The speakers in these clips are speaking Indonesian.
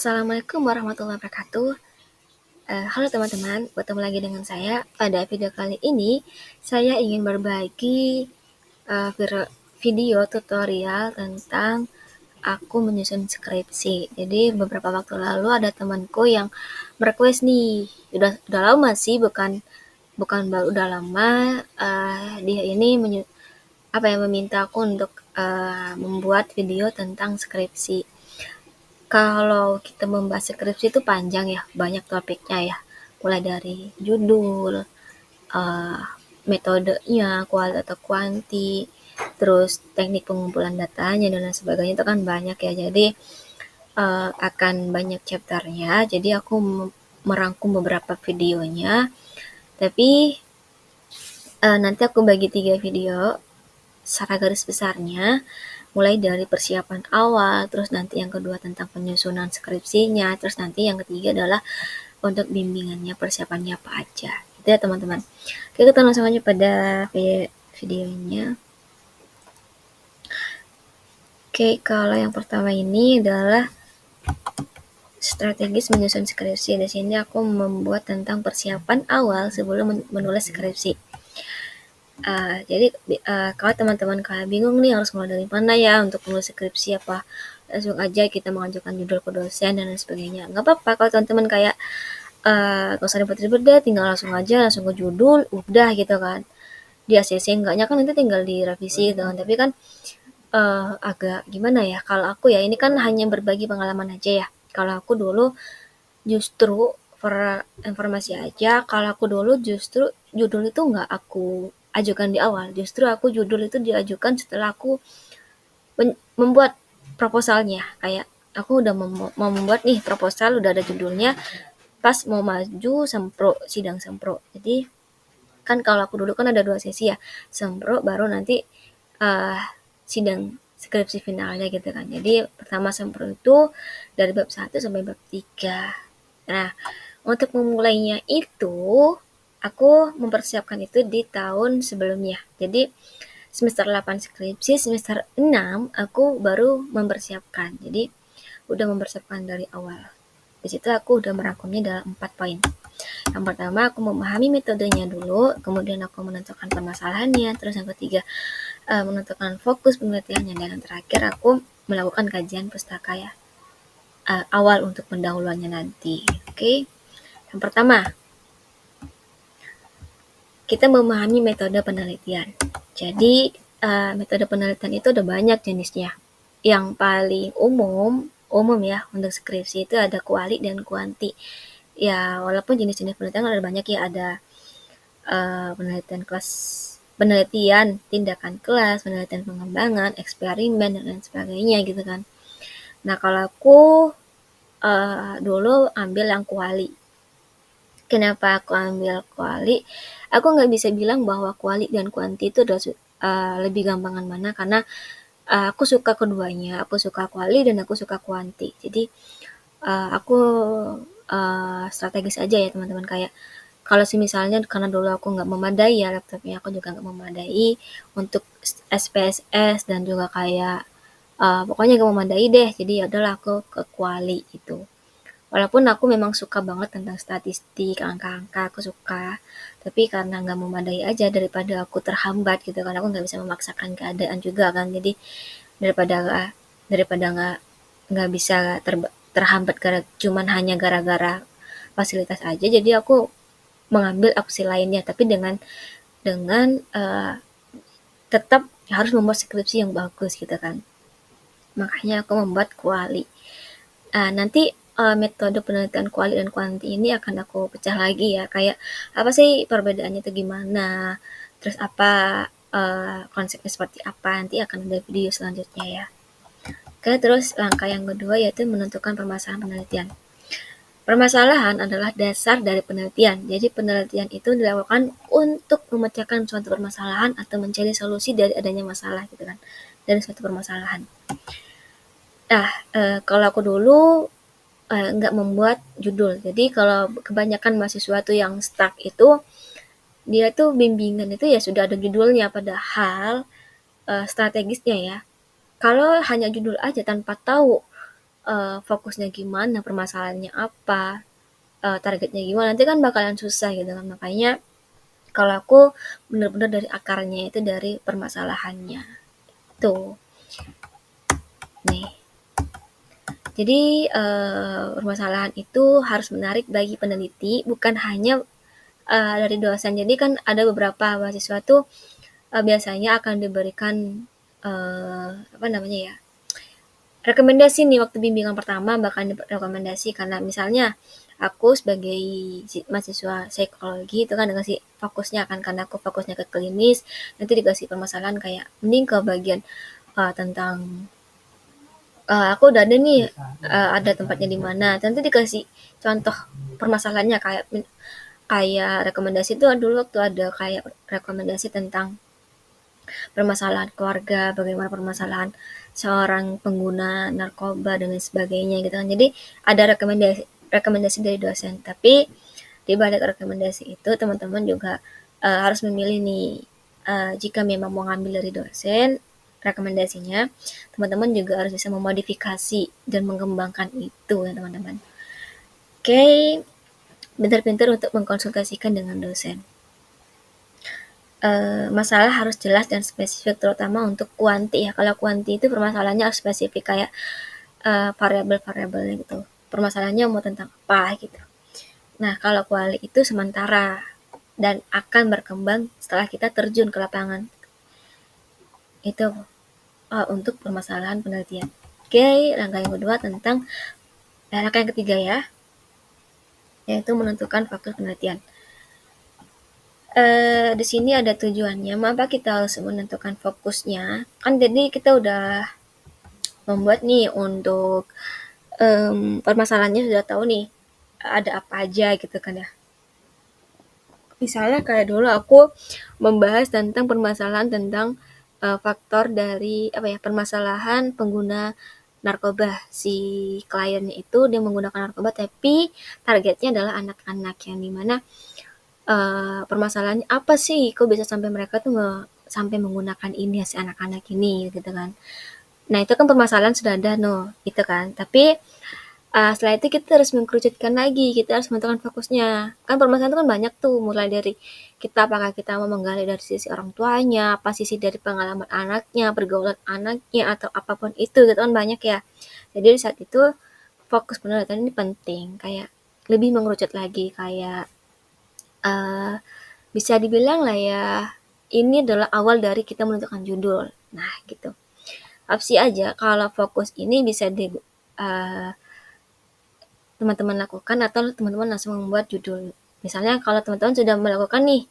Assalamualaikum warahmatullahi wabarakatuh. Halo teman-teman, bertemu lagi dengan saya. Pada video kali ini, saya ingin berbagi video tutorial tentang aku menyusun skripsi. Jadi beberapa waktu lalu ada temanku yang request nih, udah lama sih, bukan bukan baru, udah lama. Dia ini meminta aku untuk membuat video tentang skripsi. Kalau kita membahas skripsi itu panjang ya, banyak topiknya ya. Mulai dari judul, eh, metodenya, kuali atau kuanti, terus teknik pengumpulan datanya dan lain sebagainya itu kan banyak ya. Jadi akan banyak chapternya. Jadi aku merangkum beberapa videonya. Tapi nanti aku bagi 3 video secara garis besarnya, mulai dari persiapan awal, terus nanti yang kedua tentang penyusunan skripsinya, terus nanti yang ketiga adalah untuk bimbingannya, persiapannya apa aja. Gitu ya teman-teman. Oke, kita langsung aja pada videonya. Oke, kalau yang pertama ini adalah strategis menyusun skripsi. Di sini aku membuat tentang persiapan awal sebelum menulis skripsi. Jadi kalau teman-teman kayak bingung nih harus mulai dari mana ya untuk menulis skripsi, apa langsung aja kita mengajukan judul ke dosen dan lain sebagainya. Nggak apa-apa kalau teman-teman kayak nggak usah ribet-ribet deh, tinggal langsung aja langsung ke judul udah gitu kan. Di ACC enggaknya kan nanti tinggal direvisi gitu kan. Tapi kan agak gimana ya, kalau aku ya ini kan hanya berbagi pengalaman aja ya. Kalau aku dulu justru informasi aja, kalau aku dulu justru judul itu nggak aku ajukan di awal, justru aku judul itu diajukan setelah aku membuat proposalnya. Kayak aku udah mau membuat nih proposal, udah ada judulnya, pas mau maju sempro, sidang sempro. Jadi kan kalau aku dulu kan ada 2 sesi ya, sempro baru nanti uh, sidang skripsi finalnya gitu kan. Jadi pertama sempro itu dari bab 1 sampai bab 3. Nah, untuk memulainya itu aku mempersiapkan itu di tahun sebelumnya. Jadi semester 8 skripsi, semester 6 aku baru mempersiapkan. Jadi udah mempersiapkan dari awal. Di situ aku udah merangkumnya dalam 4 poin. Yang pertama aku memahami metodenya dulu, kemudian aku menentukan permasalahannya, terus yang ketiga menentukan fokus penelitiannya, dan yang terakhir aku melakukan kajian pustaka ya, awal untuk pendahuluannya nanti. Oke. Yang pertama, kita memahami metode penelitian. Jadi metode penelitian itu ada banyak jenisnya. Yang paling umum ya untuk skripsi itu ada kuali dan kuanti. Ya walaupun jenis-jenis penelitian ada banyak ya, ada penelitian tindakan kelas, penelitian pengembangan, eksperimen dan lain sebagainya gitu kan. Nah kalau aku dulu ambil yang kuali. Kenapa aku ambil kuali? Aku nggak bisa bilang bahwa kuali dan kuanti itu adalah lebih gampangan mana, karena aku suka keduanya. Aku suka kuali dan aku suka kuanti. Jadi aku strategis aja ya teman-teman. Kayak kalau misalnya karena dulu aku nggak memadai ya laptopnya, aku juga nggak memadai untuk SPSS dan juga kayak pokoknya nggak memadai deh. Jadi ya udahlah aku ke kuali gitu. Walaupun aku memang suka banget tentang statistik, angka-angka, aku suka. Tapi karena nggak memadai aja, daripada aku terhambat gitu kan, aku nggak bisa memaksakan keadaan juga kan. Jadi daripada daripada nggak bisa terhambat cuman hanya gara-gara fasilitas aja, jadi aku mengambil opsi lainnya, tapi dengan tetap harus membuat skripsi yang bagus gitu kan. Makanya aku membuat kuali. Nanti metode penelitian kuali dan kuanti ini akan aku pecah lagi ya, kayak apa sih perbedaannya itu gimana, terus apa konsepnya seperti apa, nanti akan ada video selanjutnya ya. Oke, terus langkah yang kedua yaitu menentukan permasalahan penelitian. Permasalahan adalah dasar dari penelitian. Jadi penelitian itu dilakukan untuk memecahkan suatu permasalahan atau mencari solusi dari adanya masalah gitu kan, dari suatu permasalahan. Nah, kalau aku dulu nggak membuat judul. Jadi kalau kebanyakan mahasiswa tuh yang stuck itu, dia tuh bimbingan itu ya sudah ada judulnya, padahal strategisnya ya. Kalau hanya judul aja tanpa tahu fokusnya gimana, permasalahannya apa, targetnya gimana, nanti kan bakalan susah gitu kan. Makanya kalau aku bener-bener dari akarnya, itu dari permasalahannya. Tuh, nih. Jadi permasalahan itu harus menarik bagi peneliti, bukan hanya dari dosen. Jadi kan ada beberapa mahasiswa tuh biasanya akan diberikan apa namanya ya, rekomendasi nih waktu bimbingan pertama, bahkan rekomendasi karena misalnya aku sebagai mahasiswa psikologi itu kan dikasih fokusnya kan, karena aku fokusnya ke klinis, nanti dikasih permasalahan kayak mending ke bagian tentang aku udah ada nih ada tempatnya di mana, nanti dikasih contoh permasalahannya kayak kayak rekomendasi itu dulu waktu ada kayak rekomendasi tentang permasalahan keluarga, bagaimana permasalahan seorang pengguna narkoba dan lain sebagainya gitu kan. Jadi ada rekomendasi rekomendasi dari dosen, tapi di balik rekomendasi itu teman-teman juga harus memilih nih, jika memang mau ngambil dari dosen rekomendasinya, teman-teman juga harus bisa memodifikasi dan mengembangkan itu ya teman-teman. Oke, pintar-pintar untuk mengkonsultasikan dengan dosen. Masalah harus jelas dan spesifik, terutama untuk kuanti ya. Kalau kuanti itu permasalahannya harus spesifik kayak variabel-variabelnya gitu. Permasalahannya mau tentang apa gitu. Nah, kalau kuali itu sementara dan akan berkembang setelah kita terjun ke lapangan. Itu untuk permasalahan penelitian. Oke, langkah yang kedua tentang langkah yang ketiga ya, yaitu menentukan faktor penelitian. Di sini ada tujuannya, mengapa kita harus menentukan fokusnya. Kan jadi kita udah membuat nih untuk permasalahannya, sudah tahu nih ada apa aja gitu kan ya. Misalnya kayak dulu aku membahas tentang permasalahan tentang faktor dari apa ya, permasalahan pengguna narkoba. Si kliennya itu dia menggunakan narkoba tapi targetnya adalah anak-anak, yang dimana permasalahannya apa sih kok bisa sampai mereka tuh sampai menggunakan ini si anak-anak ini gitu kan. Nah itu kan permasalahan sudah ada no gitu kan, tapi setelah itu kita harus mengkerucutkan lagi, kita harus menentukan fokusnya. Kan permasalahan itu kan banyak tuh, mulai dari kita apakah kita mau menggali dari sisi orang tuanya, apa sisi dari pengalaman anaknya, pergaulan anaknya, atau apapun itu gitu kan banyak ya. Jadi di saat itu fokus penelitian ini penting, kayak lebih mengerucut lagi, kayak uh, bisa dibilang lah ya, ini adalah awal dari kita menentukan judul. Nah gitu. Opsi aja kalau fokus ini bisa di teman-teman lakukan atau teman-teman langsung membuat judul. Misalnya kalau teman-teman sudah melakukan nih,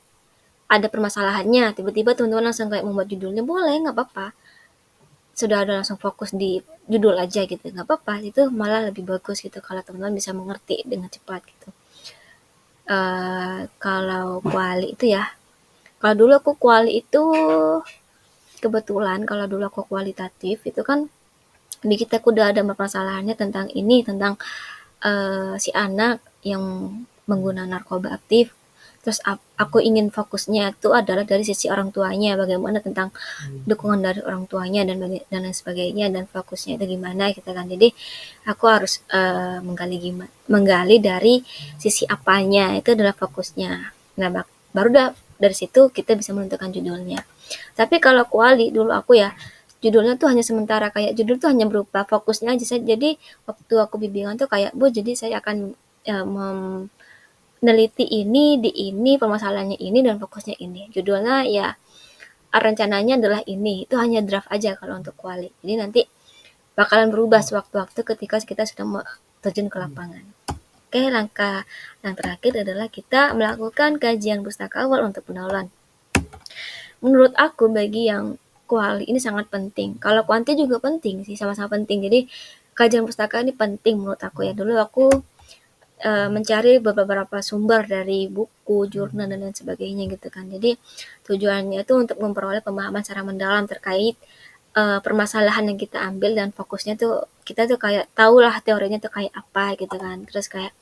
ada permasalahannya, tiba-tiba teman-teman langsung kayak membuat judulnya, boleh, nggak apa-apa. Sudah ada langsung fokus di judul aja gitu, nggak apa-apa. Itu malah lebih bagus gitu kalau teman-teman bisa mengerti dengan cepat gitu. Kalau kuali itu ya, kalau dulu aku kuali itu kebetulan kalau dulu aku kualitatif itu kan di kita udah ada permasalahannya tentang ini, tentang si anak yang menggunakan narkoba aktif. Terus aku ingin fokusnya itu adalah dari sisi orang tuanya, bagaimana tentang dukungan dari orang tuanya dan lain sebagainya, dan fokusnya itu gimana gitu kan. Jadi aku harus menggali dari sisi apanya, itu adalah fokusnya. Nah baru dari situ kita bisa menentukan judulnya. Tapi kalau kuali dulu aku ya, judulnya tuh hanya sementara, kayak judul tuh hanya berupa fokusnya aja. Jadi waktu aku bimbingan tuh kayak, Bu, jadi saya akan meneliti ini permasalahannya ini dan fokusnya ini. Judulnya ya rencananya adalah ini. Itu hanya draft aja kalau untuk kuali. Jadi nanti bakalan berubah sewaktu-waktu ketika kita sudah terjun ke lapangan. Oke, langkah yang terakhir adalah kita melakukan kajian pustaka awal untuk pendahuluan. Menurut aku bagi yang kuali ini sangat penting. Kalau kuanti juga penting sih, sama-sama penting. Jadi kajian pustaka ini penting menurut aku ya. Dulu aku mencari beberapa sumber dari buku, jurnal dan lain sebagainya gitu kan. Jadi tujuannya itu untuk memperoleh pemahaman secara mendalam terkait permasalahan yang kita ambil, dan fokusnya tuh kita tuh kayak tahulah teorinya tuh kayak apa gitu kan. Terus kayak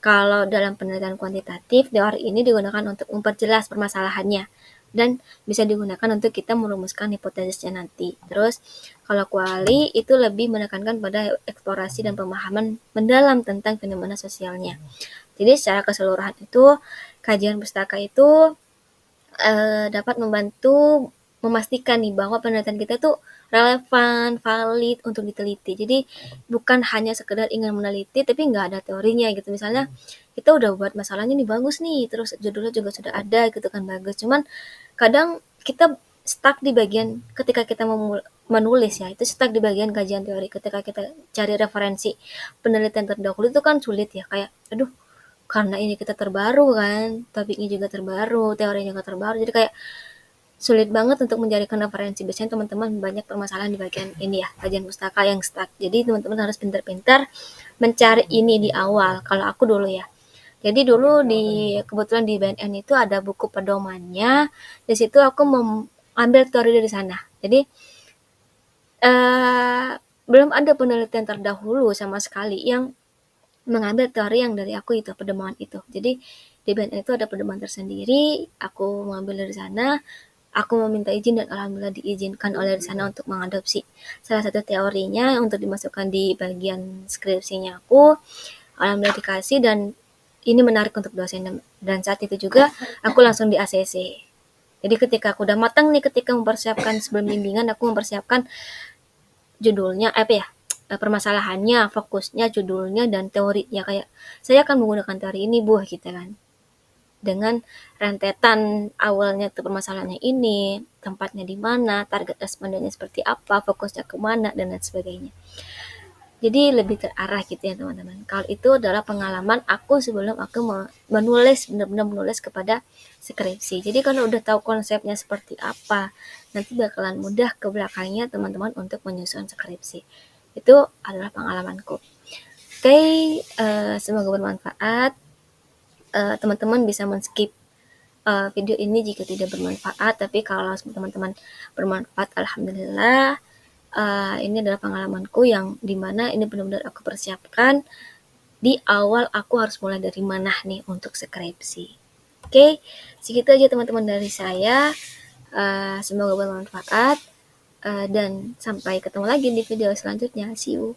kalau dalam penelitian kuantitatif, teori ini digunakan untuk memperjelas permasalahannya. dan bisa digunakan untuk kita merumuskan hipotesisnya nanti. Terus kalau kuali itu lebih menekankan pada eksplorasi dan pemahaman mendalam tentang fenomena sosialnya. Jadi secara keseluruhan itu kajian pustaka itu dapat membantu memastikan nih bahwa penelitian kita tuh relevan, valid untuk diteliti. Jadi bukan hanya sekedar ingin meneliti tapi nggak ada teorinya gitu. Misalnya kita udah buat masalahnya nih bagus nih, terus judulnya juga sudah ada gitu kan bagus. Cuman kadang kita stuck di bagian ketika kita menulis ya, itu stuck di bagian kajian teori. Ketika kita cari referensi penelitian terdahulu itu kan sulit ya, kayak aduh karena ini kita terbaru kan, topiknya juga terbaru, teorinya juga terbaru, jadi kayak sulit banget untuk mencarikan referensi. Biasanya teman-teman banyak permasalahan di bagian ini ya, kajian pustaka yang stuck. Jadi teman-teman harus pintar-pintar mencari ini di awal. Kalau aku dulu ya. Jadi dulu kebetulan di BNN itu ada buku pedomannya. Di situ aku mengambil teori dari sana. Jadi belum ada penelitian terdahulu sama sekali yang mengambil teori yang dari aku itu, pedoman itu. Jadi di BNN itu ada pedoman tersendiri, aku mengambil dari sana, aku meminta izin dan alhamdulillah diizinkan oleh di sana untuk mengadopsi salah satu teorinya untuk dimasukkan di bagian skripsinya aku. Alhamdulillah dikasih dan ini menarik untuk dosen dan saat itu juga aku langsung di ACC. Jadi ketika aku udah matang nih ketika mempersiapkan sebelum bimbingan aku mempersiapkan judulnya apa ya permasalahannya, fokusnya, judulnya dan teorinya kayak saya akan menggunakan teori ini Bu gitu kan. Dengan rentetan awalnya tuh permasalahannya ini, tempatnya di mana, target respondennya seperti apa, fokusnya kemana dan lain sebagainya. Jadi lebih terarah gitu ya teman-teman. Kalau itu adalah pengalaman aku sebelum aku menulis, benar-benar menulis kepada skripsi. Jadi kalau udah tahu konsepnya seperti apa, nanti bakalan mudah ke belakangnya teman-teman untuk menyusun skripsi. Itu adalah pengalamanku. Oke, semoga bermanfaat. Teman-teman bisa men-skip video ini jika tidak bermanfaat, tapi kalau teman-teman bermanfaat, alhamdulillah. Ini adalah pengalamanku yang dimana ini benar-benar aku persiapkan di awal aku harus mulai dari mana nih untuk skripsi. Oke, segitu aja teman-teman dari saya. Semoga bermanfaat dan sampai ketemu lagi di video selanjutnya. See you.